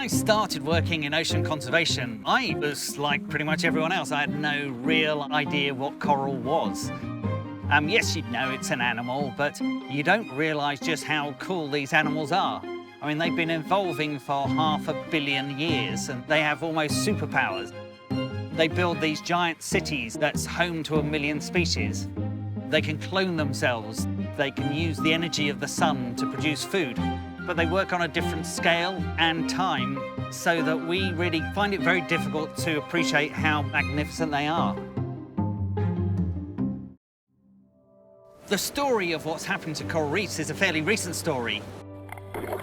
I started working in ocean conservation, I was like pretty much everyone else. I had no real idea what coral was. Yes, you know it's an animal, but you don't realise just how cool these animals are. I mean, they've been evolving for 500 million years, and they have almost superpowers. They build these giant cities that's home to 1 million species. They can clone themselves. They can use the energy of the sun to produce food. But they work on a different scale and time, so that we really find it very difficult to appreciate how magnificent they are. The story of what's happened to coral reefs is a fairly recent story.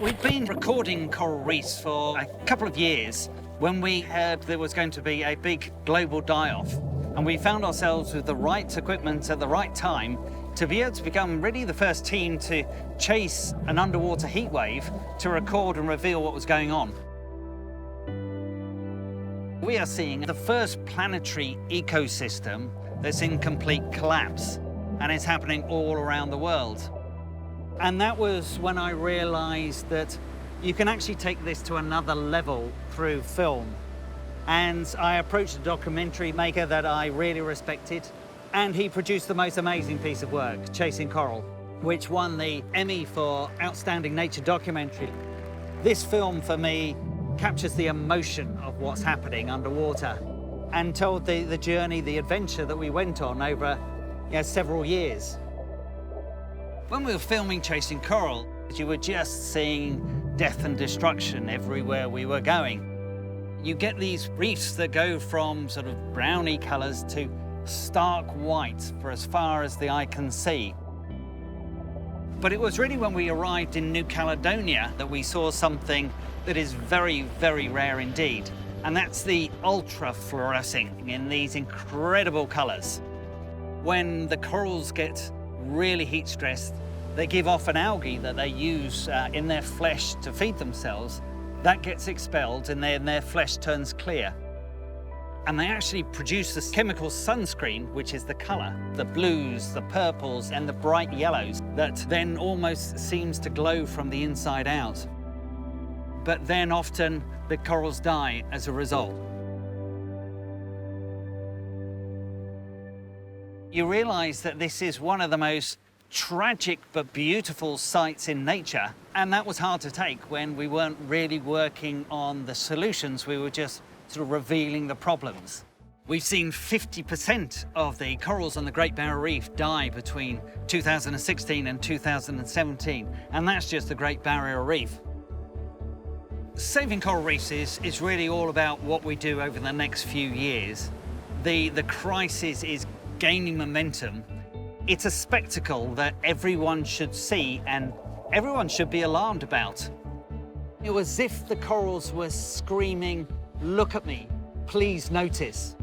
We've been recording coral reefs for a couple of years when we heard there was going to be a big global die-off, and we found ourselves with the right equipment at the right time to be able to become really the first team to chase an underwater heat wave to record and reveal what was going on. We are seeing the first planetary ecosystem that's in complete collapse, and it's happening all around the world. And that was when I realized that you can actually take this to another level through film. And I approached a documentary maker that I really respected, and he produced the most amazing piece of work, Chasing Coral, which won the Emmy for Outstanding Nature Documentary. This film, for me, captures the emotion of what's happening underwater and told the journey, the adventure that we went on over several years. When we were filming Chasing Coral, you were just seeing death and destruction everywhere we were going. You get these reefs that go from sort of browny colours to stark white for as far as the eye can see. But it was really when we arrived in New Caledonia that we saw something that is very, very rare indeed. And that's the ultra-fluorescing in these incredible colours. When the corals get really heat stressed, they give off an algae that they use in their flesh to feed themselves. That gets expelled and then their flesh turns clear. And they actually produce this chemical sunscreen, which is the colour, the blues, the purples, and the bright yellows, that then almost seems to glow from the inside out. But then often the corals die as a result. You realise that this is one of the most tragic but beautiful sights in nature, and that was hard to take when we weren't really working on the solutions. We were just sort of revealing the problems. We've seen 50% of the corals on the Great Barrier Reef die between 2016 and 2017, and that's just the Great Barrier Reef. Saving coral reefs is really all about what we do over the next few years. The crisis is gaining momentum. It's a spectacle that everyone should see and everyone should be alarmed about. It was as if the corals were screaming, "Look at me, please notice."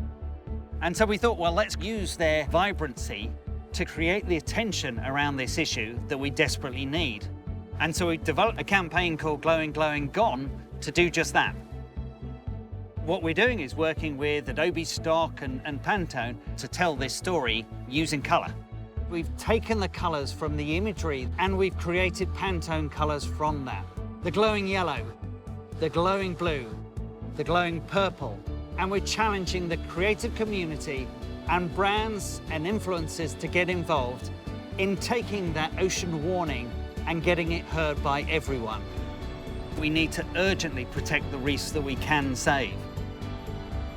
And so we thought, well, let's use their vibrancy to create the attention around this issue that we desperately need. And so we developed a campaign called Glowing, Glowing, Gone to do just that. What we're doing is working with Adobe Stock and Pantone to tell this story using colour. We've taken the colours from the imagery and we've created Pantone colours from that. The glowing yellow, the glowing blue, the glowing purple, and we're challenging the creative community and brands and influencers to get involved in taking that ocean warning and getting it heard by everyone. We need to urgently protect the reefs that we can save.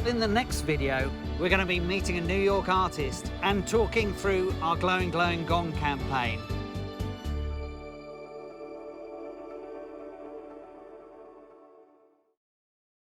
In the next video, we're going to be meeting a New York artist and talking through our Glowing, Glowing, Gone campaign.